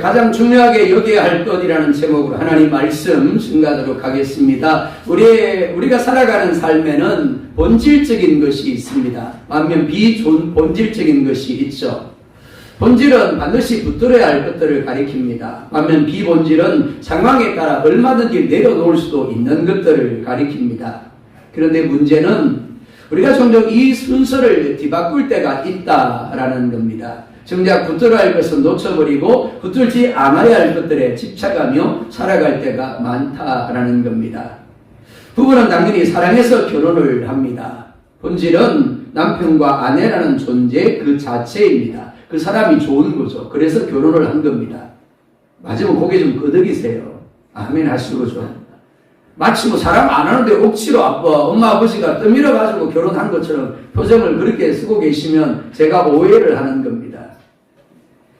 가장 중요하게 여겨야 할 것이라는 제목으로 하나님 말씀 증가하도록 하겠습니다. 우리가 살아가는 삶에는 본질적인 것이 있습니다. 반면 비본질적인 것이 있죠. 본질은 반드시 붙들어야 할 것들을 가리킵니다. 반면 비본질은 상황에 따라 얼마든지 내려놓을 수도 있는 것들을 가리킵니다. 그런데 문제는 우리가 종종 이 순서를 뒤바꿀 때가 있다라는 겁니다. 정작 붙들어야 할 것은 놓쳐버리고 붙들지 않아야 할 것들에 집착하며 살아갈 때가 많다라는 겁니다. 부부는 당연히 사랑해서 결혼을 합니다. 본질은 남편과 아내라는 존재 그 자체입니다. 그 사람이 좋은 거죠. 그래서 결혼을 한 겁니다. 맞으면 고개 좀 끄덕이세요. 아멘 하시고죠. 마치 사람 안 하는데 억지로 엄마 아버지가 떠밀어가지고 결혼한 것처럼 표정을 그렇게 쓰고 계시면 제가 오해를 하는 겁니다.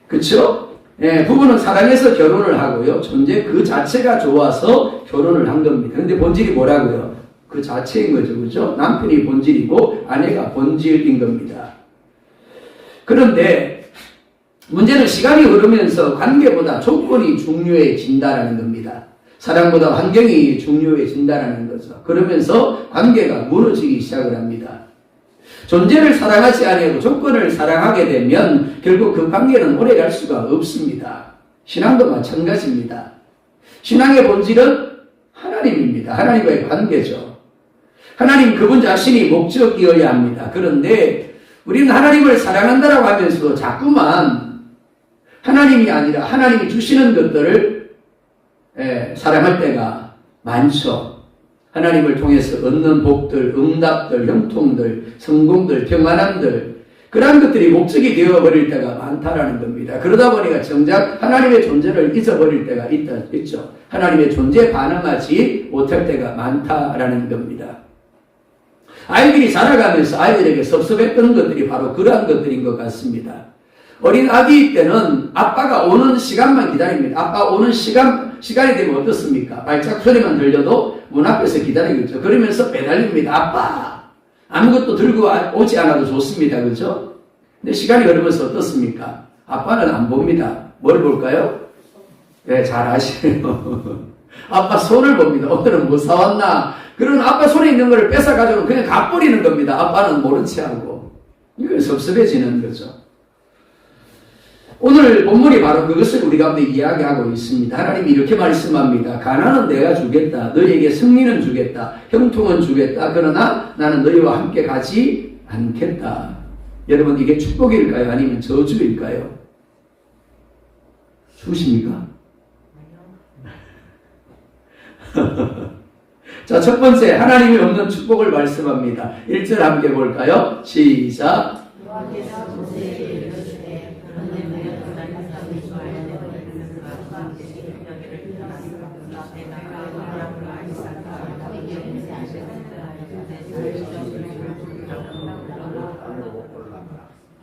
그렇죠? 부부는 사랑해서 결혼을 하고요. 존재 그 자체가 좋아서 결혼을 한 겁니다. 그런데 본질이 뭐라고요? 그 자체인 거죠. 그렇죠? 남편이 본질이고 아내가 본질인 겁니다. 그런데 문제는 시간이 흐르면서 관계보다 조건이 중요해진다는 겁니다. 사랑보다 환경이 중요해진다는 거죠. 그러면서 관계가 무너지기 시작을 합니다. 존재를 사랑하지 아니하고 조건을 사랑하게 되면 결국 그 관계는 오래갈 수가 없습니다. 신앙도 마찬가지입니다. 신앙의 본질은 하나님입니다. 하나님과의 관계죠. 하나님 그분 자신이 목적이어야 합니다. 그런데 우리는 하나님을 사랑한다라고 하면서도 자꾸만 하나님이 아니라 하나님이 주시는 것들을 사랑할 때가 많죠. 하나님을 통해서 얻는 복들, 응답들, 형통들, 성공들, 평안함들 그런 것들이 목적이 되어버릴 때가 많다라는 겁니다. 그러다 보니까 정작 하나님의 존재를 잊어버릴 때가 있죠. 하나님의 존재에 반응하지 못할 때가 많다라는 겁니다. 아이들이 자라가면서 아이들에게 섭섭했던 것들이 바로 그러한 것들인 것 같습니다. 어린 아기 때는 아빠가 오는 시간만 기다립니다. 아빠 오는 시간이 되면 어떻습니까? 발작 소리만 들려도 문 앞에서 기다리겠죠. 그러면서 매달립니다. 아빠! 아무것도 들고 오지 않아도 좋습니다. 그렇죠? 근데 시간이 흐르면서 어떻습니까? 아빠는 안 봅니다. 뭘 볼까요? 네, 잘 아시네요. 아빠 손을 봅니다. 오늘은 뭐 사왔나? 그런 아빠 손에 있는 걸 뺏어가지고 그냥 가버리는 겁니다. 아빠는 모른 체 하고. 이거 섭섭해지는 거죠. 오늘 본문이 바로 그것을 우리 가운데 이야기하고 있습니다. 하나님이 이렇게 말씀합니다. 가나안은 내가 주겠다. 너희에게 승리는 주겠다. 형통은 주겠다. 그러나 나는 너희와 함께 가지 않겠다. 여러분 이게 축복일까요? 아니면 저주일까요? 주십니까? 자, 첫 번째 하나님이 없는 축복을 말씀합니다. 1절 함께 볼까요? 시작.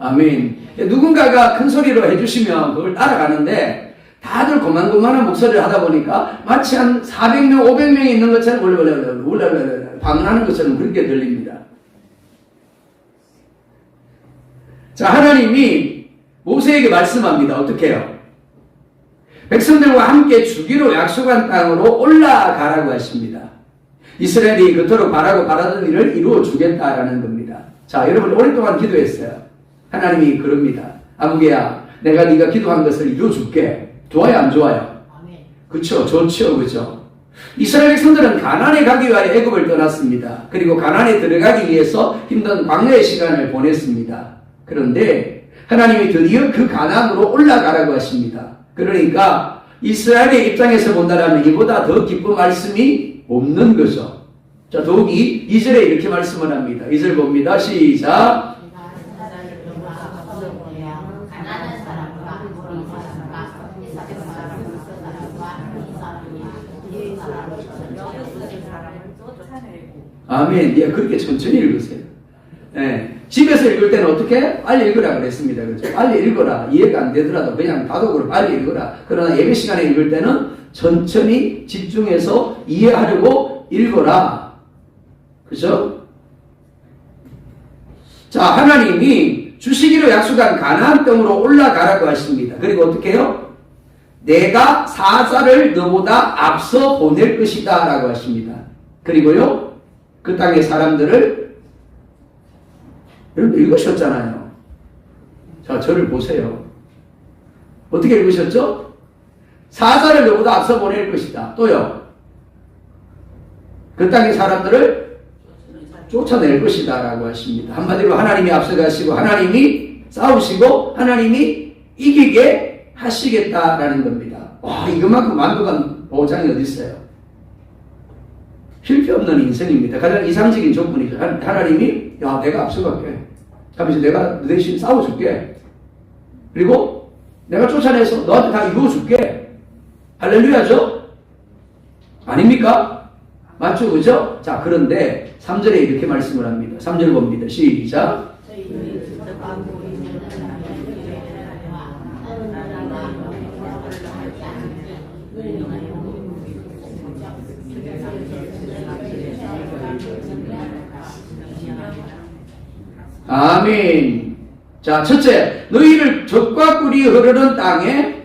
아멘. 누군가가 큰 소리로 해주시면 그걸 따라가는데 다들 고만고만한 목소리를 하다 보니까 마치 한 400명, 500명이 있는 것처럼 울랄랄랄 방언하는 것처럼 그렇게 들립니다. 자, 하나님이 모세에게 말씀합니다. 어떻게 해요? 백성들과 함께 주기로 약속한 땅으로 올라가라고 하십니다. 이스라엘이 그토록 바라던 일을 이루어 주겠다라는 겁니다. 자, 여러분 오랫동안 기도했어요. 하나님이 그럽니다. 아무개야, 내가 네가 기도한 것을 이루어줄게. 좋아요, 안 좋아요? 그쵸, 좋죠, 그죠? 이스라엘 백성들은 가나안에 가기 위하여 애굽을 떠났습니다. 그리고 가나안에 들어가기 위해서 힘든 광야의 시간을 보냈습니다. 그런데 하나님이 드디어 그 가나안으로 올라가라고 하십니다. 그러니까 이스라엘의 입장에서 본다면 이보다 더 기쁜 말씀이 없는 거죠. 자, 더욱이 2절에 이렇게 말씀을 합니다. 2절 봅니다. 시작. 아멘. 예, 그렇게 천천히 읽으세요. 예. 집에서 읽을 때는 어떻게? 빨리 읽으라 그랬습니다. 그렇죠? 빨리 읽어라. 이해가 안 되더라도 그냥 다독으로 빨리 읽어라. 그러나 예배 시간에 읽을 때는 천천히 집중해서 이해하려고 읽어라. 그죠? 자, 하나님이 주시기로 약속한 가나안 땅으로 올라가라고 하십니다. 그리고 어떻게 해요? 내가 사자를 너보다 앞서 보낼 것이다 라고 하십니다. 그리고요, 그 땅의 사람들을, 여러분 읽으셨잖아요. 자, 저를 보세요. 어떻게 읽으셨죠? 사자를 너보다 앞서 보낼 것이다. 또요, 그 땅의 사람들을 쫓아낼 것이다 라고 하십니다. 한마디로 하나님이 앞서가시고 하나님이 싸우시고 하나님이 이기게 하시겠다라는 겁니다. 와, 이것만큼 완벽한 보장이 어디 있어요? 필요 없는 인생입니다. 가장 이상적인 조건이죠. 하나님이 야, 내가 앞서갈게. 하면서 내가 너 대신 싸워줄게. 그리고 내가 쫓아내서 너한테 다 이루어줄게. 할렐루야죠? 아닙니까? 맞죠? 그죠? 자, 그런데 3절에 이렇게 말씀을 합니다. 3절 봅니다. 시작. 아멘. 자, 첫째, 너희를 젖과 꿀이 흐르는 땅에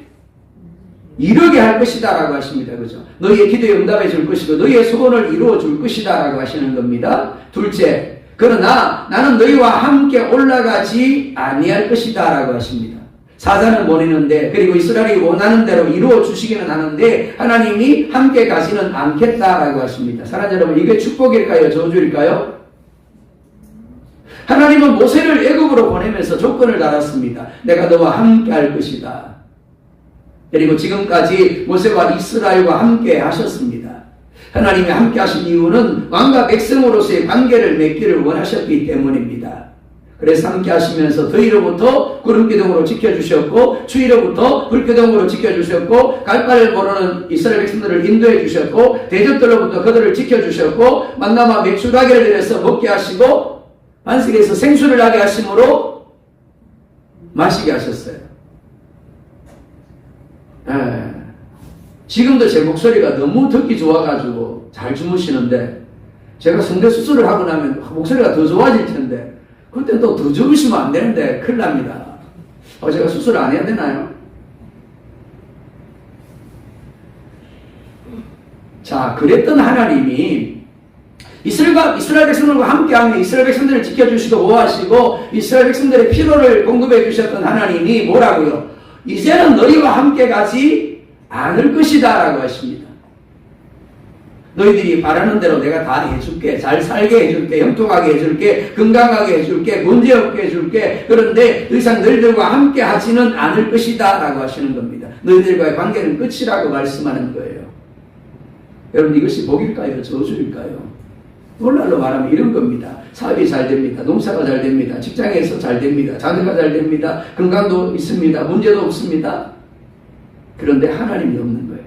이르게 할 것이다 라고 하십니다. 그죠? 너희의 기도에 응답해 줄 것이고 너희의 소원을 이루어 줄 것이다 라고 하시는 겁니다. 둘째, 그러나 나는 너희와 함께 올라가지 아니할 것이다 라고 하십니다. 사자는 보내는데, 그리고 이스라엘이 원하는 대로 이루어 주시기는 하는데 하나님이 함께 가지는 않겠다라고 하십니다. 사랑하는 여러분, 이게 축복일까요? 저주일까요? 하나님은 모세를 애굽으로 보내면서 조건을 달았습니다. 내가 너와 함께 할 것이다. 그리고 지금까지 모세와 이스라엘과 함께 하셨습니다. 하나님이 함께 하신 이유는 왕과 백성으로서의 관계를 맺기를 원하셨기 때문입니다. 그래서 함께 하시면서 더위로부터 구름기둥으로 지켜주셨고 추위로부터 불기둥으로 지켜주셨고 갈바를 모르는 이스라엘 백성들을 인도해 주셨고 대적들로부터 그들을 지켜주셨고 만나와 맥주라기를 내려서 먹게 하시고 반석에서 생수를 나게 하심으로 마시게 하셨어요. 지금도 제 목소리가 너무 듣기 좋아가지고 잘 주무시는데 제가 성대 수술을 하고 나면 목소리가 더 좋아질 텐데 그때 또 더 주무시면 안 되는데 큰일 납니다. 제가 수술 안 해야 되나요? 자, 그랬던 하나님이 이스라엘 백성들과 함께하며 이스라엘 백성들을 지켜주시고 보호하시고 이스라엘 백성들의 필요를 공급해 주셨던 하나님이 뭐라고요? 이제는 너희와 함께 가지 않을 것이다 라고 하십니다. 너희들이 바라는 대로 내가 다 해줄게. 잘 살게 해줄게. 형통하게 해줄게. 건강하게 해줄게. 문제없게 해줄게. 그런데 더 이상 너희들과 함께 하지는 않을 것이다 라고 하시는 겁니다. 너희들과의 관계는 끝이라고 말씀하는 거예요. 여러분, 이것이 복일까요? 저주일까요? 오늘날로 말하면 이런 겁니다. 사업이 잘 됩니다. 농사가 잘 됩니다. 직장에서 잘 됩니다. 자녀가 잘 됩니다. 건강도 있습니다. 문제도 없습니다. 그런데 하나님이 없는 거예요.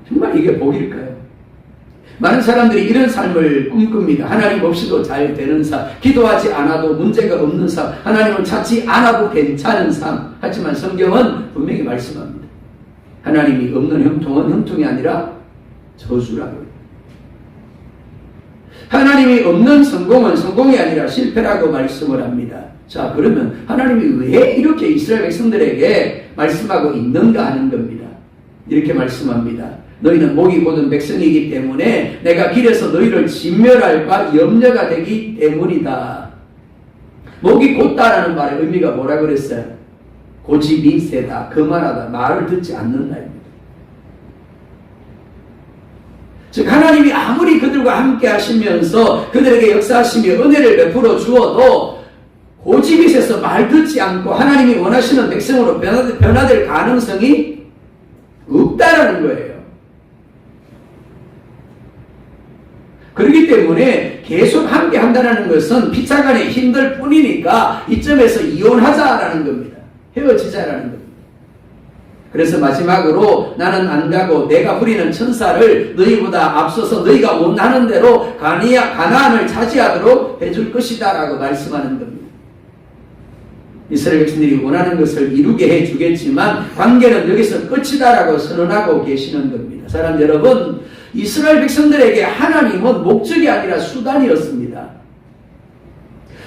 정말 이게 복일까요? 많은 사람들이 이런 삶을 꿈꿉니다. 하나님 없이도 잘 되는 삶, 기도하지 않아도 문제가 없는 삶, 하나님을 찾지 않아도 괜찮은 삶. 하지만 성경은 분명히 말씀합니다. 하나님이 없는 형통은 형통이 아니라 저주라고요. 하나님이 없는 성공은 성공이 아니라 실패라고 말씀을 합니다. 자, 그러면 하나님이 왜 이렇게 이스라엘 백성들에게 말씀하고 있는가 하는 겁니다. 이렇게 말씀합니다. 너희는 목이 곧은 백성이기 때문에 내가 길에서 너희를 진멸할까 염려가 되기 때문이다. 목이 곧다라는 말의 의미가 뭐라 그랬어요? 고집이 세다, 거만하다, 말을 듣지 않는다입니다. 즉 하나님이 아무리 그들과 함께 하시면서 그들에게 역사하시며 은혜를 베풀어 주어도 고집이 세서 말 듣지 않고 하나님이 원하시는 백성으로 변화될 가능성이 없다라는 거예요. 그렇기 때문에 계속 함께 한다는 것은 피차간의 힘들 뿐이니까 이점에서 이혼하자라는 겁니다. 헤어지자라는 겁니다. 그래서 마지막으로 나는 안 가고 내가 부리는 천사를 너희보다 앞서서 너희가 원하는 대로 가나안을 차지하도록 해줄 것이다 라고 말씀하는 겁니다. 이스라엘 백성들이 원하는 것을 이루게 해주겠지만 관계는 여기서 끝이다 라고 선언하고 계시는 겁니다. 사랑하는 여러분, 이스라엘 백성들에게 하나님은 목적이 아니라 수단이었습니다.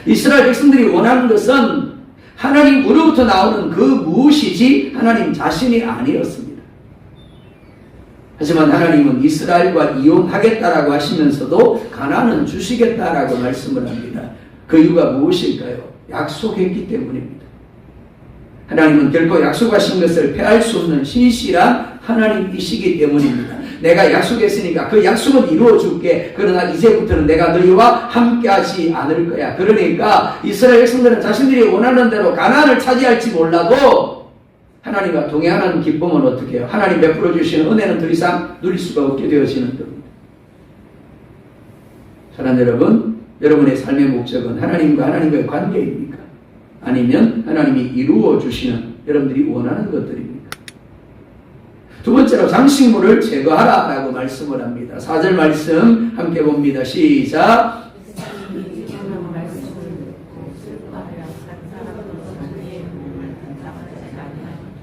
이스라엘 백성들이 원하는 것은 하나님으로부터 나오는 그 무엇이지 하나님 자신이 아니었습니다. 하지만 하나님은 이스라엘과 이혼하겠다라고 하시면서도 가나안은 주시겠다라고 말씀을 합니다. 그 이유가 무엇일까요? 약속했기 때문입니다. 하나님은 결코 약속하신 것을 폐할 수 없는 신실한 하나님이시기 때문입니다. 내가 약속했으니까 그 약속은 이루어 줄게. 그러나 이제부터는 내가 너희와 함께 하지 않을 거야. 그러니까 이스라엘 백성들은 자신들이 원하는 대로 가나안을 차지할지 몰라도 하나님과 동행하는 기쁨은 어떻게 해요? 하나님 베풀어 주시는 은혜는 더 이상 누릴 수가 없게 되어지는 겁니다. 사랑하는 여러분, 여러분의 삶의 목적은 하나님과 하나님과의 관계입니까? 아니면 하나님이 이루어 주시는 여러분들이 원하는 것들입니까? 두 번째로 장식물을 제거하라 라고 말씀을 합니다. 4절 말씀 함께 봅니다. 시작.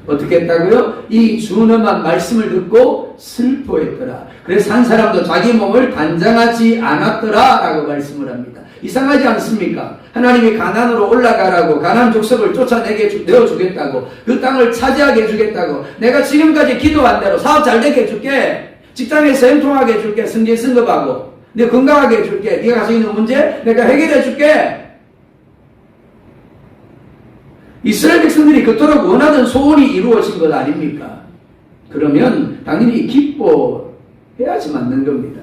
어떻게 했다고요? 이 준엄한 말씀을 듣고 슬퍼했더라. 그래서 한 사람도 자기 몸을 단장하지 않았더라 라고 말씀을 합니다. 이상하지 않습니까? 하나님이 가나안으로 올라가라고 가나안 족속을 쫓아내게 내어주겠다고 그 땅을 차지하게 해주겠다고 내가 지금까지 기도한 대로 사업 잘 되게 해줄게 직장에서 행통하게 해줄게 승진 승급하고 네 건강하게 해줄게 네가 가지고 있는 문제 내가 해결해 줄게. 이스라엘 백성들이 그토록 원하던 소원이 이루어진 것 아닙니까? 그러면 당연히 기뻐해야지 맞는 겁니다.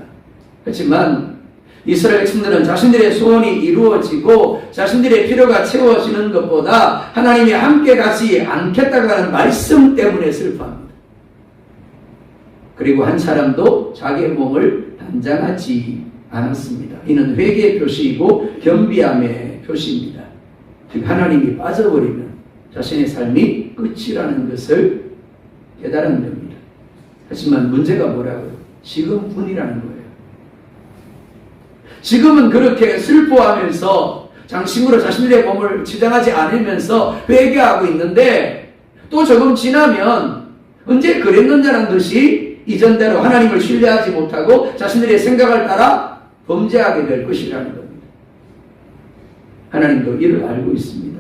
하지만 이스라엘 백성들은 자신들의 소원이 이루어지고 자신들의 필요가 채워지는 것보다 하나님이 함께 가지 않겠다고 하는 말씀 때문에 슬퍼합니다. 그리고 한 사람도 자기의 몸을 단장하지 않았습니다. 이는 회개의 표시이고 겸비함의 표시입니다. 즉 하나님이 빠져버리면 자신의 삶이 끝이라는 것을 깨달은 겁니다. 하지만 문제가 뭐라고요? 지금뿐이라는 거예요. 지금은 그렇게 슬퍼하면서 장식으로 자신들의 몸을 치장하지 않으면서 회개하고 있는데 또 조금 지나면 언제 그랬느냐는 듯이 이전대로 하나님을 신뢰하지 못하고 자신들의 생각을 따라 범죄하게 될 것이라는 겁니다. 하나님도 이를 알고 있습니다.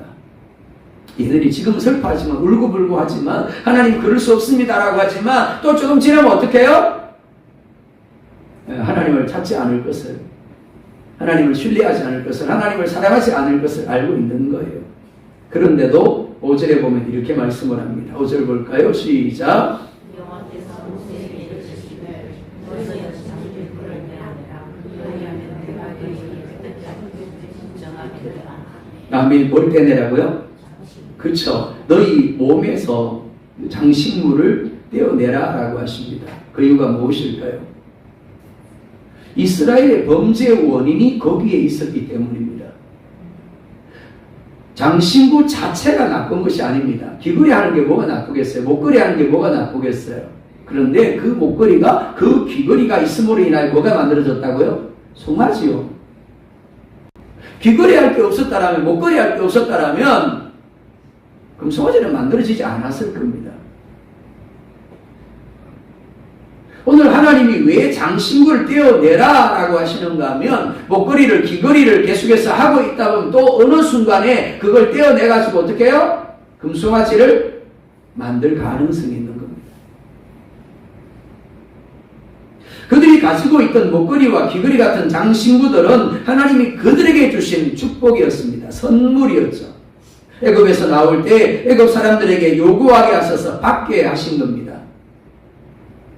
얘들이 지금 슬퍼하지만 울고불고 하지만 하나님 그럴 수 없습니다라고 하지만 또 조금 지나면 어떻게 해요? 하나님을 찾지 않을 것을 하나님을 신뢰하지 않을 것을 하나님을 사랑하지 않을 것을 알고 있는 거예요. 그런데도 5절에 보면 이렇게 말씀을 합니다. 5절 볼까요? 시작. 남이 뭘 떼내라고요? 그쵸. 너희 몸에서 장식물을 떼어내라 라고 하십니다. 그 이유가 무엇일까요? 이스라엘의 범죄의 원인이 거기에 있었기 때문입니다. 장신구 자체가 나쁜 것이 아닙니다. 귀걸이 하는 게 뭐가 나쁘겠어요? 목걸이 하는 게 뭐가 나쁘겠어요? 그런데 그 목걸이가 그 귀걸이가 있음으로 인하여 뭐가 만들어졌다고요? 송아지요. 귀걸이 할 게 없었다라면 목걸이 할 게 없었다라면 그럼 송아지는 만들어지지 않았을 겁니다. 오늘 하나님이 왜 장신구를 떼어내라 라고 하시는가 하면 목걸이를 귀걸이를 계속해서 하고 있다 보면 또 어느 순간에 그걸 떼어내가지고 어떻게 해요? 금송아지를 만들 가능성이 있는 겁니다. 그들이 가지고 있던 목걸이와 귀걸이 같은 장신구들은 하나님이 그들에게 주신 축복이었습니다. 선물이었죠. 애굽에서 나올 때 애굽 사람들에게 요구하게 하셔서 받게 하신 겁니다.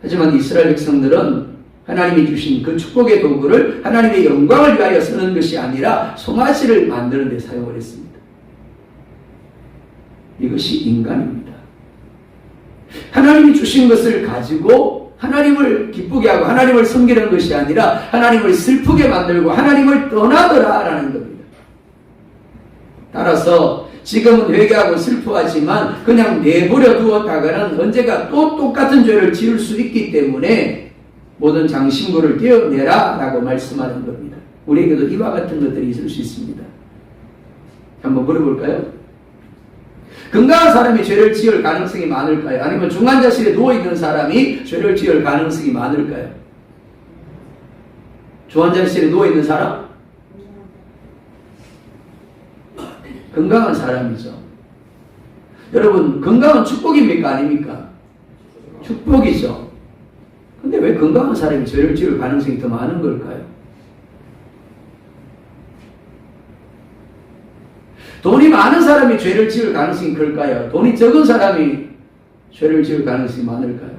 하지만 이스라엘 백성들은 하나님이 주신 그 축복의 도구를 하나님의 영광을 위하여 쓰는 것이 아니라 송아지를 만드는 데 사용을 했습니다. 이것이 인간입니다. 하나님이 주신 것을 가지고 하나님을 기쁘게 하고 하나님을 섬기는 것이 아니라 하나님을 슬프게 만들고 하나님을 떠나더라라는 겁니다. 따라서 지금은 회개하고 슬퍼하지만 그냥 내버려 두었다가는 언제가 또 똑같은 죄를 지을 수 있기 때문에 모든 장신구를 떼어내라 라고 말씀하는 겁니다. 우리에게도 이와 같은 것들이 있을 수 있습니다. 한번 물어볼까요? 건강한 사람이 죄를 지을 가능성이 많을까요? 아니면 중환자실에 누워있는 사람이 죄를 지을 가능성이 많을까요? 중환자실에 누워있는 사람? 건강한 사람이죠. 여러분, 건강은 축복입니까? 아닙니까? 축복이죠. 근데 왜 건강한 사람이 죄를 지을 가능성이 더 많은 걸까요? 돈이 많은 사람이 죄를 지을 가능성이 클까요? 돈이 적은 사람이 죄를 지을 가능성이 많을까요?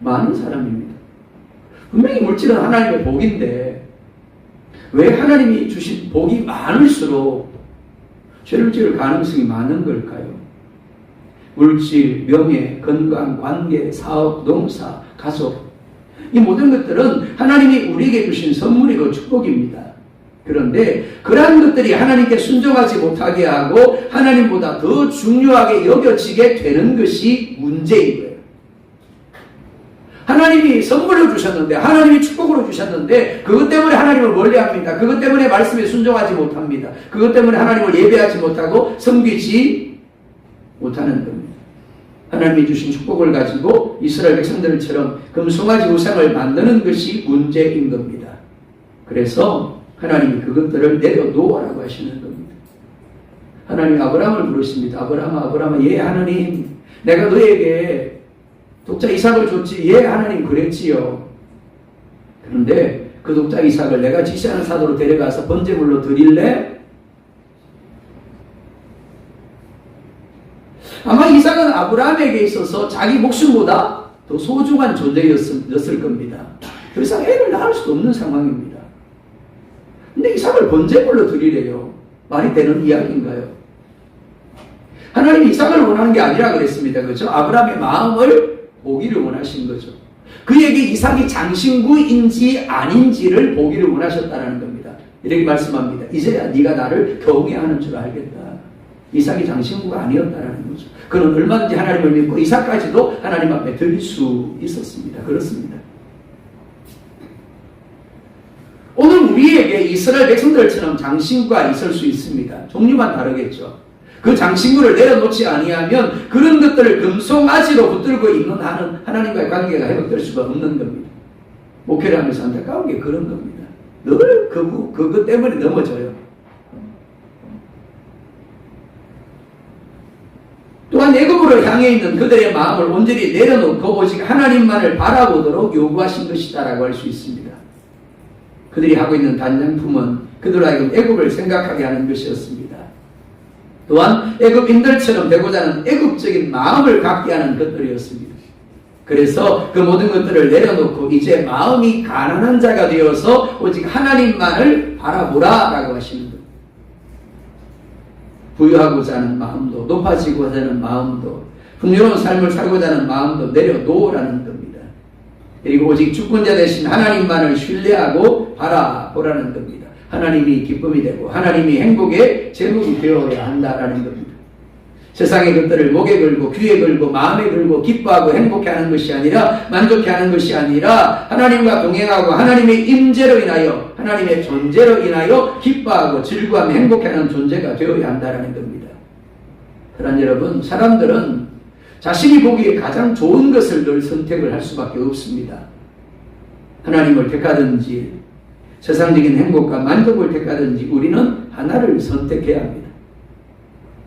많은 사람입니다. 분명히 물질은 하나님의 복인데 왜 하나님이 주신 복이 많을수록 죄를 지을 가능성이 많은 걸까요? 물질, 명예, 건강, 관계, 사업, 농사, 가족 이 모든 것들은 하나님이 우리에게 주신 선물이고 축복입니다. 그런데 그러한 것들이 하나님께 순종하지 못하게 하고 하나님보다 더 중요하게 여겨지게 되는 것이 문제인 거예요. 하나님이 선물로 주셨는데 하나님이 축복으로 주셨는데 그것 때문에 하나님을 멀리합니다. 그것 때문에 말씀에 순종하지 못합니다. 그것 때문에 하나님을 예배하지 못하고 섬기지 못하는 겁니다. 하나님이 주신 축복을 가지고 이스라엘 백성들처럼 금송아지 우상을 만드는 것이 문제인 겁니다. 그래서 하나님이 그것들을 내려놓으라고 하시는 겁니다. 하나님이 아브라함을 부르십니다. 아브라함아, 예 하나님, 내가 너에게 독자 이삭을 줬지. 예 하나님, 그랬지요. 그런데 그 독자 이삭을 내가 지시하는 사도로 데려가서 번제물로 드릴래? 아마 이삭은 아브라함에게 있어서 자기 목숨보다 더 소중한 존재였을 겁니다. 더 이상 애를 낳을 수도 없는 상황입니다. 근데 이삭을 번제물로 드리래요. 말이 되는 이야기인가요? 하나님이 이삭을 원하는 게 아니라 그랬습니다. 그렇죠? 아브라함의 마음을 보기를 원하신 거죠. 그에게 이삭이 장신구인지 아닌지를 보기를 원하셨다는 겁니다. 이렇게 말씀합니다. 이제야 네가 나를 경외하는 줄 알겠다. 이삭이 장신구가 아니었다는 거죠. 그는 얼마든지 하나님을 믿고 이삭까지도 하나님 앞에 드릴 수 있었습니다. 그렇습니다. 오늘 우리에게 이스라엘 백성들처럼 장신구가 있을 수 있습니다. 종류만 다르겠죠. 그 장신구를 내려놓지 아니하면 그런 것들을 금송아지로 붙들고 있는 한은 하나님과의 관계가 회복될 수가 없는 겁니다. 목회를 하면서 안타까운 게 그런 겁니다. 늘 그것 때문에 넘어져요. 또한 애굽으로 향해 있는 그들의 마음을 온전히 내려놓고 오직 하나님만을 바라보도록 요구하신 것이다라고 할 수 있습니다. 그들이 하고 있는 단장품은 그들로 하여금 애굽을 생각하게 하는 것이었습니다. 또한 애굽인들처럼 되고자 하는 애굽적인 마음을 갖게 하는 것들이었습니다. 그래서 그 모든 것들을 내려놓고 이제 마음이 가난한 자가 되어서 오직 하나님만을 바라보라라고 하시는 것. 부유하고자 하는 마음도, 높아지고자 하는 마음도, 풍요로운 삶을 살고자 하는 마음도 내려놓으라는 겁니다. 그리고 오직 주권자 되신 하나님만을 신뢰하고 바라보라는 겁니다. 하나님이 기쁨이 되고 하나님이 행복의 제목이 되어야 한다라는 겁니다. 세상의 것들을 목에 걸고 귀에 걸고 마음에 걸고 기뻐하고 행복해하는 것이 아니라 만족해하는 것이 아니라 하나님과 동행하고 하나님의 임재로 인하여 하나님의 존재로 인하여 기뻐하고 즐거워하며 행복해하는 존재가 되어야 한다는 겁니다. 그러나 여러분, 사람들은 자신이 보기에 가장 좋은 것을 늘 선택을 할 수밖에 없습니다. 하나님을 택하든지 세상적인 행복과 만족을 택하든지 우리는 하나를 선택해야 합니다.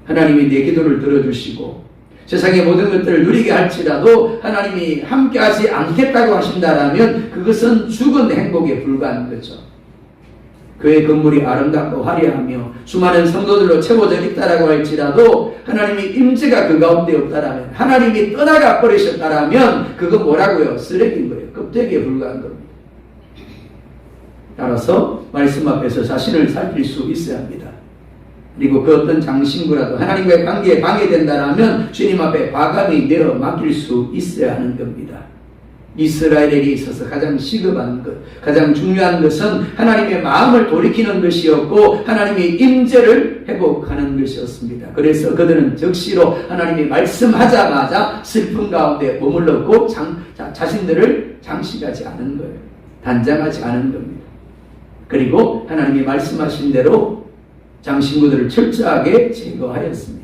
하나님이 내 기도를 들어주시고 세상의 모든 것들을 누리게 할지라도 하나님이 함께하지 않겠다고 하신다라면 그것은 죽은 행복에 불과한 거죠. 교회 건물이 아름답고 화려하며 수많은 성도들로 채워져 있다라고 할지라도 하나님이 임재가 그 가운데 없다라면 하나님이 떠나가 버리셨다라면 그거 뭐라고요? 쓰레기인 거예요. 껍데기에 불과한 겁니다. 따라서 말씀 앞에서 자신을 살필 수 있어야 합니다. 그리고 그 어떤 장신구라도 하나님과의 관계에 방해된다라면 주님 앞에 과감히 내어 맡길 수 있어야 하는 겁니다. 이스라엘에 있어서 가장 시급한 것, 가장 중요한 것은 하나님의 마음을 돌이키는 것이었고 하나님의 임재를 회복하는 것이었습니다. 그래서 그들은 즉시로 하나님이 말씀하자마자 슬픔 가운데 머물렀고 자신들을 장식하지 않은 거예요. 단장하지 않은 겁니다. 그리고 하나님이 말씀하신 대로 장신구들을 철저하게 제거하였습니다.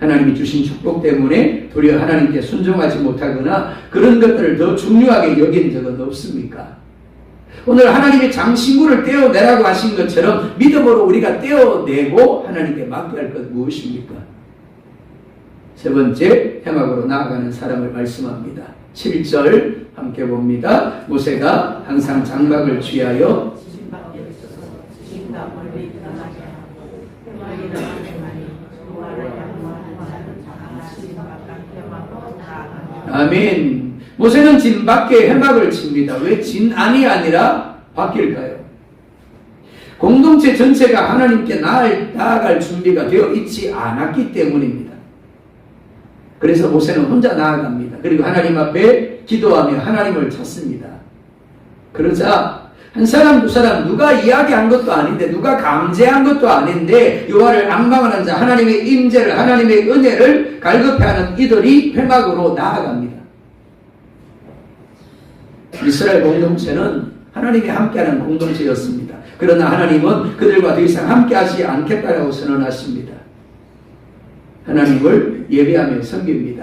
하나님이 주신 축복 때문에 도리어 하나님께 순종하지 못하거나 그런 것들을 더 중요하게 여긴 적은 없습니까? 오늘 하나님이 장신구를 떼어내라고 하신 것처럼 믿음으로 우리가 떼어내고 하나님께 맡겨야 할 것 무엇입니까? 세 번째 해막으로 나아가는 사람을 말씀합니다. 7절 함께 봅니다. 모세가 항상 장막을 취하여 아멘. 모세는 진 밖에 해막을 칩니다. 왜 진 안이 아니라 밖일까요? 공동체 전체가 하나님께 나아갈 준비가 되어 있지 않았기 때문입니다. 그래서 모세는 혼자 나아갑니다. 그리고 하나님 앞에 기도하며 하나님을 찾습니다. 그러자 한 사람 두 사람 누가 이야기한 것도 아닌데 누가 강제한 것도 아닌데 여호와를 앙망하는 자 하나님의 임재를 하나님의 은혜를 갈급해하는 이들이 회막으로 나아갑니다. 이스라엘 공동체는 하나님이 함께하는 공동체였습니다. 그러나 하나님은 그들과 더 이상 함께하지 않겠다라고 선언하십니다. 하나님을 예배하며 섬깁니다.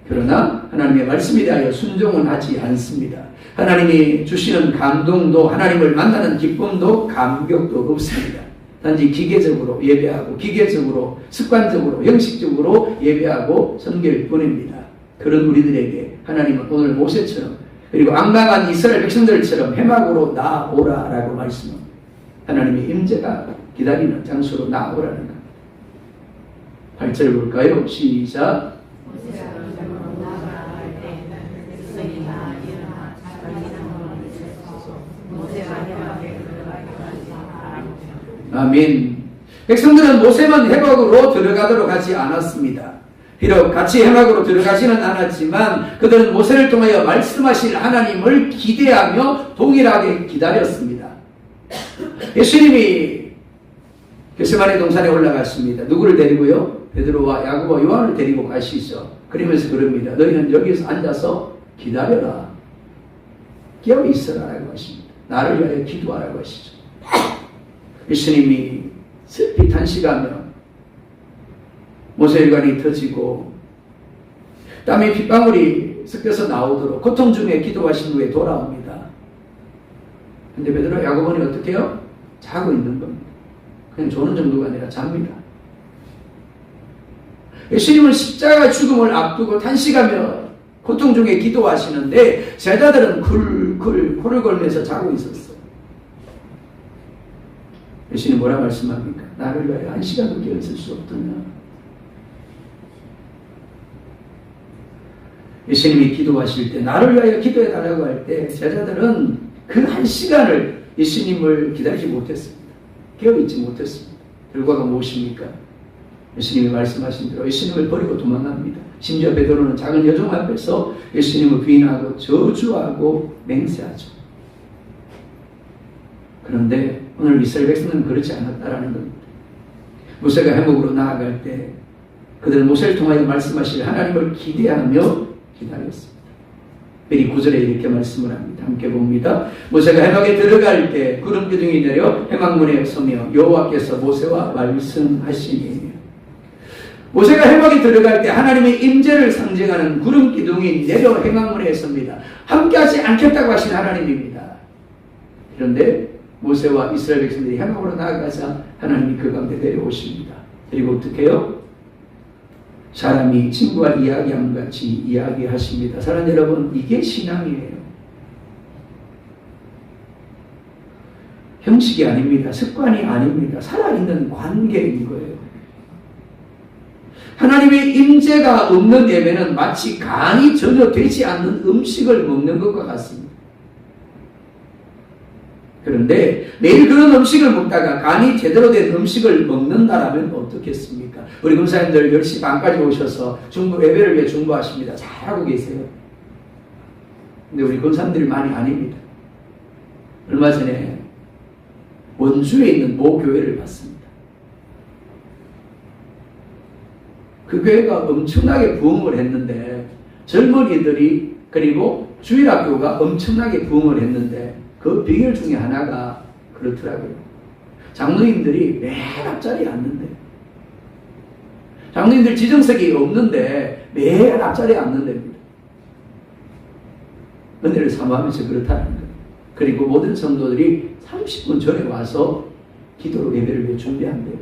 그러나 하나님의 말씀에 대하여 순종은 하지 않습니다. 하나님이 주시는 감동도 하나님을 만나는 기쁨도 감격도 없습니다. 단지 기계적으로 예배하고 기계적으로 습관적으로 형식적으로 예배하고 섬길 뿐입니다. 그런 우리들에게 하나님은 오늘 모세처럼 그리고 앙망한 이스라엘 백성들처럼 해막으로 나아오라라고 말씀합니다. 하나님의 임재가 기다리는 장소로 나아오라는 겁니다. 8절 볼까요? 시작. 아멘. 백성들은 모세만 해막으로 들어가도록 하지 않았습니다. 비록 같이 해막으로 들어가지는 않았지만 그들은 모세를 통하여 말씀하실 하나님을 기대하며 동일하게 기다렸습니다. 예수님이 겟세마네 동산에 올라갔습니다. 누구를 데리고요? 베드로와 야고보와 요한을 데리고 가시죠. 그러면서 그럽니다. 너희는 여기서 앉아서 기다려라. 깨어 있어라 라고 하십니다. 나를 위하여 기도하라고 하시죠. 예수님이 슬피 탄식하며 모세혈관이 터지고 땀이 핏방울이 섞여서 나오도록 고통 중에 기도하신 후에 돌아옵니다. 근데 베드로 야고보는 어떻게 해요? 자고 있는 겁니다. 그냥 조는 정도가 아니라 잡니다. 예수님은 십자가 죽음을 앞두고 탄식하며 고통 중에 기도하시는데 제자들은 쿨쿨 코를 골면서 자고 있었어요. 예수님 뭐라 말씀합니까? 나를 위하여 한 시간도 깨어있을 수 없더냐. 예수님이 기도하실 때 나를 위하여 기도해달라고 할 때 제자들은 그 한 시간을 예수님을 기다리지 못했습니다. 깨어있지 못했습니다. 결과가 무엇입니까? 예수님이 말씀하신 대로 예수님을 버리고 도망갑니다. 심지어 베드로는 작은 여종 앞에서 예수님을 부인하고 저주하고 맹세하죠. 그런데 오늘 이스라엘 백성은 그렇지 않았다라는 겁니다. 모세가 해목으로 나아갈 때 그들은 모세를 통하여 말씀하실 하나님을 기대하며 기다렸습니다. 미리 9절에 이렇게 말씀을 합니다. 함께 봅니다. 모세가 해막에 들어갈 때 구름 기둥이 내려 해막문에 서며 여호와께서 모세와 말씀하시니 모세가 해막에 들어갈 때 하나님의 임재를 상징하는 구름 기둥이 내려 해막문에 섭니다. 함께하지 않겠다고 하신 하나님입니다. 그런데 모세와 이스라엘 백성들이 해막으로 나아가자 하나님이 그 가운데 내려오십니다. 그리고 어떻게 해요? 사람이 친구와 이야기함 같이 이야기하십니다. 사랑하는 여러분, 이게 신앙이에요. 형식이 아닙니다. 습관이 아닙니다. 살아있는 관계인 거예요. 하나님의 임재가 없는 예배는 마치 간이 전혀 되지 않는 음식을 먹는 것과 같습니다. 그런데 매일 그런 음식을 먹다가 간이 제대로 된 음식을 먹는다라면 어떻겠습니까? 우리 금사님들 10시 반까지 오셔서 예배를 위해 중보하십니다. 잘하고 계세요. 근데 우리 금사님들이 많이 아닙니다. 얼마 전에 원주에 있는 모 교회를 봤습니다. 그 교회가 엄청나게 부흥을 했는데 젊은이들이 그리고 주일학교가 엄청나게 부흥을 했는데 그 비결 중에 하나가 그렇더라고요. 장로님들이 맨 앞자리에 앉는데 장로님들 지정석이 없는데 맨 앞자리에 앉는답니다. 은혜를 사모하면서 그렇다는 거예요. 그리고 모든 성도들이 30분 전에 와서 기도로 예배를 위해 준비한대요.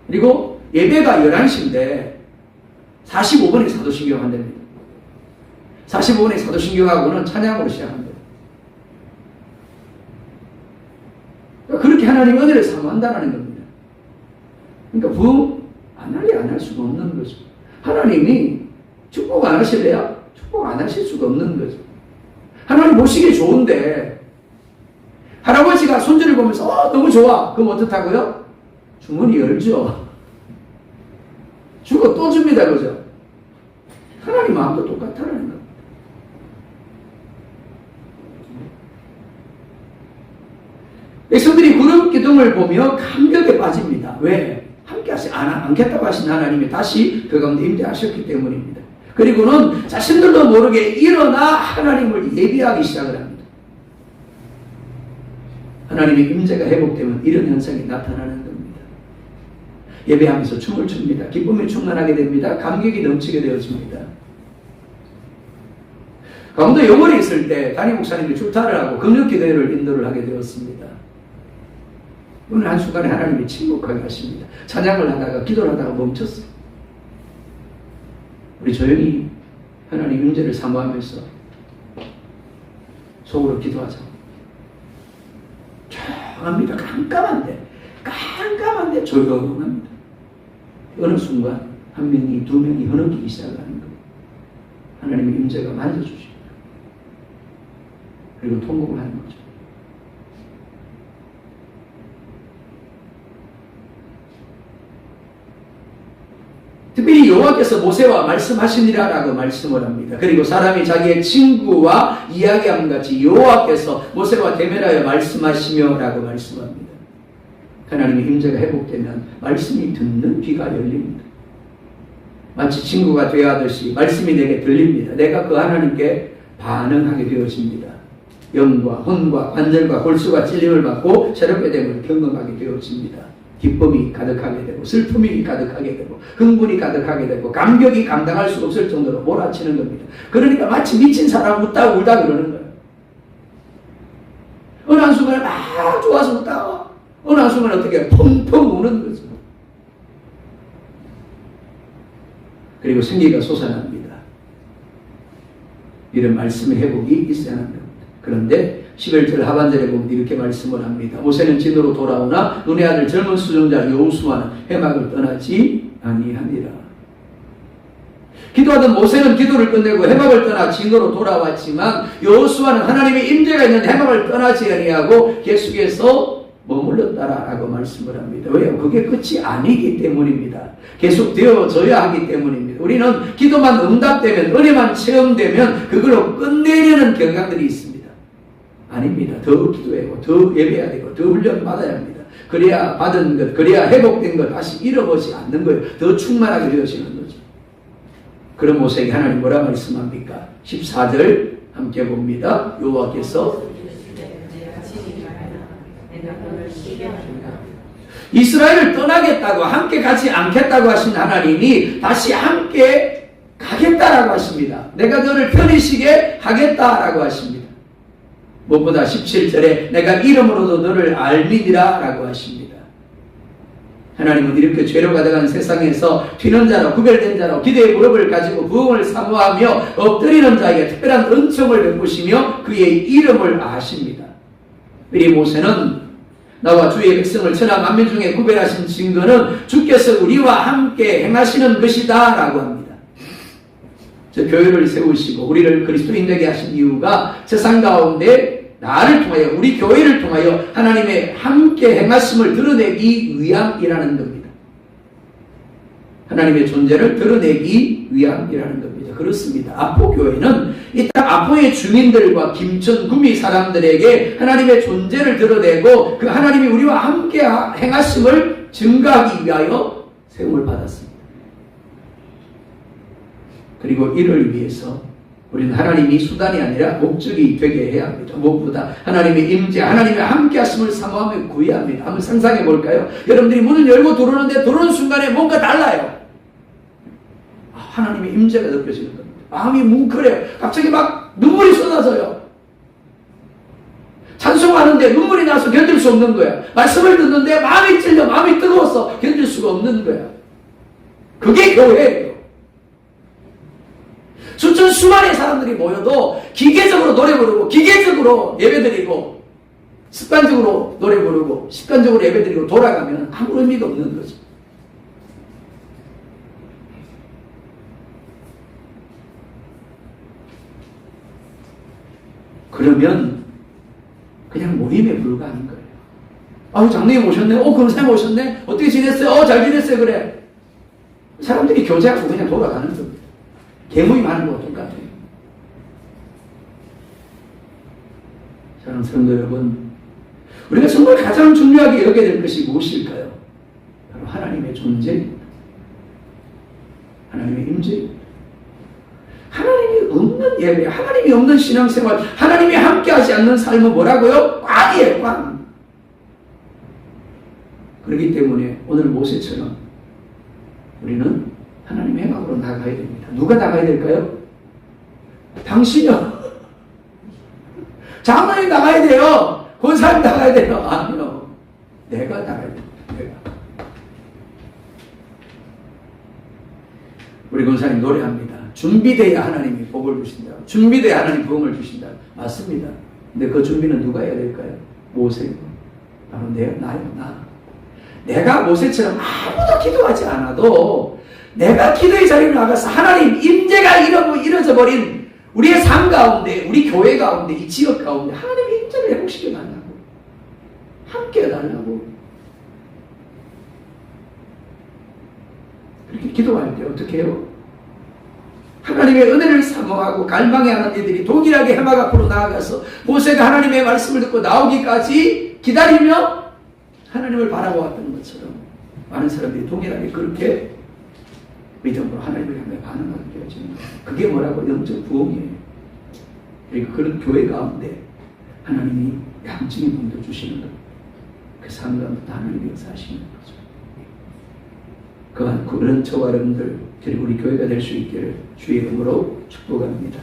그리고 예배가 11시인데 45분에 사도신경 한답니다. 45분에 사도신경하고는 찬양으로 시작합니다. 그렇게 하나님 은혜를 사모한다는 겁니다. 그러니까 부흥 안 할 수가 없는 거죠. 하나님이 축복 안 하실래요? 축복 안 하실 수가 없는 거죠. 하나님 보시기에 좋은데 할아버지가 손주를 보면서 너무 좋아. 그럼 어떻다고요? 주머니 열죠. 주고 또 줍니다. 그죠? 하나님 마음도 똑같다는 겁니다. 백성들이 구름 기둥을 보며 감격에 빠집니다. 왜? 함께 하시 않겠다고 하신 하나님이 다시 그 가운데 임재하셨기 때문입니다. 그리고는 자신들도 모르게 일어나 하나님을 예비하기 시작을 합니다. 하나님의 임재가 회복되면 이런 현상이 나타나는 겁니다. 예배하면서 춤을 춥니다. 기쁨이 충만하게 됩니다. 감격이 넘치게 되어집니다. 강원도 영월에 있을 때 담임 목사님이 출타를 하고 금요기도회를 인도를 하게 되었습니다. 어느 한순간에 하나님이 침묵하게 하십니다. 찬양을 하다가 기도를 하다가 멈췄어요. 우리 조용히 하나님 임재를 사모하면서 속으로 기도하자. 조용합니다. 깜깜한데 조용합니다. 어느 순간 한 명이 두 명이 흐느끼기 시작하는 거예요. 하나님의 임재가 만져주십니다. 그리고 통곡을 하는 거죠. 특별히 여호와께서 모세와 말씀하시니라라고 말씀을 합니다. 그리고 사람이 자기의 친구와 이야기함 같이 여호와께서 모세와 대면하여 말씀하시며 라고 말씀합니다. 하나님의 임재가 회복되면 말씀이 듣는 귀가 열립니다. 마치 친구가 되어하듯이 말씀이 내게 들립니다. 내가 그 하나님께 반응하게 되어집니다. 영과 혼과 관절과 골수가 찔림을 받고 새롭게 됨을 경험하게 되어집니다. 기쁨이 가득하게 되고 슬픔이 가득하게 되고 흥분이 가득하게 되고 감격이 감당할 수 없을 정도로 몰아치는 겁니다. 그러니까 마치 미친 사람 웃다 울다 그러는 거예요. 어느 한순간에 막 좋아서 웃다가 어느 한순간에 어떻게 펑펑 우는 거죠. 그리고 생기가 솟아납니다. 이런 말씀의 회복이 있어야 합니다. 그런데 11절 하반절에 보면 이렇게 말씀을 합니다. 모세는 진으로 돌아오나 눈의 아들 젊은 수종자 여호수아는 회막을 떠나지 아니하니라. 기도하던 모세는 기도를 끝내고 해막을 떠나 진으로 돌아왔지만 여호수아는 하나님의 임재가 있는 해막을 떠나지 아니하고 계속해서 머물렀다라고 말씀을 합니다. 왜요? 그게 끝이 아니기 때문입니다. 계속 되어져야 하기 때문입니다. 우리는 기도만 응답되면 은혜만 체험되면 그걸로 끝내려는 경향들이 있습니다. 아닙니다. 더 기도하고 더 예배해야 되고 더 훈련 받아야 합니다. 그래야 받은 것, 그래야 회복된 것 다시 잃어버리지 않는 거예요. 더 충만하게 되어지는 거죠. 그런 모세에게 하나님 뭐라 말씀합니까? 14절 함께 봅니다. 여호와께서 이스라엘을 떠나겠다고 함께 가지 않겠다고 하신 하나님이 다시 함께 가겠다라고 하십니다. 내가 너를 편히쉬게 하겠다라고 하십니다. 무엇보다 17절에 내가 이름으로도 너를 알미니라 라고 하십니다. 하나님은 이렇게 죄로 가득한 세상에서 튀는 자로 구별된 자로 기대의 무릎을 가지고 부흥을 사모하며 엎드리는 자에게 특별한 은총을 베푸시며 그의 이름을 아십니다. 이 모세는 나와 주의 백성을 천하 만민 중에 구별하신 증거는 주께서 우리와 함께 행하시는 것이다 라고 합니다. 저 교회를 세우시고 우리를 그리스도인 되게 하신 이유가 세상 가운데 나를 통하여 우리 교회를 통하여 하나님의 함께 행하심을 드러내기 위함이라는 겁니다. 하나님의 존재를 드러내기 위함이라는 겁니다. 그렇습니다. 아포교회는 이 땅 아포의 주민들과 김천, 구미 사람들에게 하나님의 존재를 드러내고 그 하나님이 우리와 함께 행하심을 증거하기 위하여 세움을 받았습니다. 그리고 이를 위해서 우리는 하나님이 수단이 아니라 목적이 되게 해야 합니다. 무엇보다 하나님의 임재, 하나님의 함께 하심을 사모하며 구해야 합니다. 한번 상상해 볼까요? 여러분들이 문을 열고 들어오는데 들어오는 순간에 뭔가 달라요. 하나님의 임재가 느껴지는 겁니다. 마음이 뭉클해요. 갑자기 막 눈물이 쏟아져요. 찬송하는데 눈물이 나서 견딜 수 없는 거야. 말씀을 듣는데 마음이 찔려 마음이 뜨거워서 견딜 수가 없는 거야. 그게 교회예요. 수많은 사람들이 모여도 기계적으로 노래 부르고 기계적으로 예배드리고 습관적으로 노래 부르고 습관적으로 예배드리고 돌아가면 아무 의미가 없는 거죠. 그러면 그냥 모임에 불과한 거예요. 아우, 장로님 오셨네? 권사님 오셨네? 어떻게 지냈어요? 잘 지냈어요? 그래. 사람들이 교제하고 그냥 돌아가는 겁니다. 개모임 하는 거와 똑같아요. 사랑하는 성도 여러분, 우리가 정말 가장 중요하게 여겨야 될 것이 무엇일까요? 바로 하나님의 존재입니다. 하나님의 임재입니다. 하나님이 없는 예배, 하나님이 없는 신앙생활, 하나님이 함께하지 않는 삶은 뭐라고요? 꽝이에요, 꽝. 그렇기 때문에 오늘 모세처럼 우리는 하나님의 행악으로 나가야 됩니다. 누가 나가야 될까요? 당신이요. 장로님 나가야 돼요. 권사님 나가야 돼요. 아니요. 내가 나가야 됩니다. 내가. 우리 권사님 노래합니다. 준비돼야 하나님이 복을 주신다. 준비돼야 하나님 부흥을 주신다. 맞습니다. 근데 그 준비는 누가 해야 될까요? 모세고. 바로 나요, 나. 내가 모세처럼 아무도 기도하지 않아도 내가 기도의 자리를 나가서 하나님 임재가 이루어져 버린 우리의 삶 가운데, 우리 교회 가운데, 이 지역 가운데 하나님의 임재를 회복시켜 달라고, 함께 해달라고. 그렇게 기도할 때 어떻게 해요? 하나님의 은혜를 사모하고 갈망해하는 이들이 동일하게 해막 앞으로 나아가서 모세가 하나님의 말씀을 듣고 나오기까지 기다리며 하나님을 바라보았던 것처럼 많은 사람들이 동일하게 그렇게 믿음으로 하나님을 향해 반응하게 되어지는 거예요. 그게 뭐라고? 영적 부흥이에요. 그러니까 그런 교회 가운데 하나님이 양증의 분도 주시는 것, 그 삶 가운데 하나님이 역사하시는 거죠. 그런 저와 여러분들, 그리고 우리 교회가 될 수 있기를 주의 이름으로 축복합니다.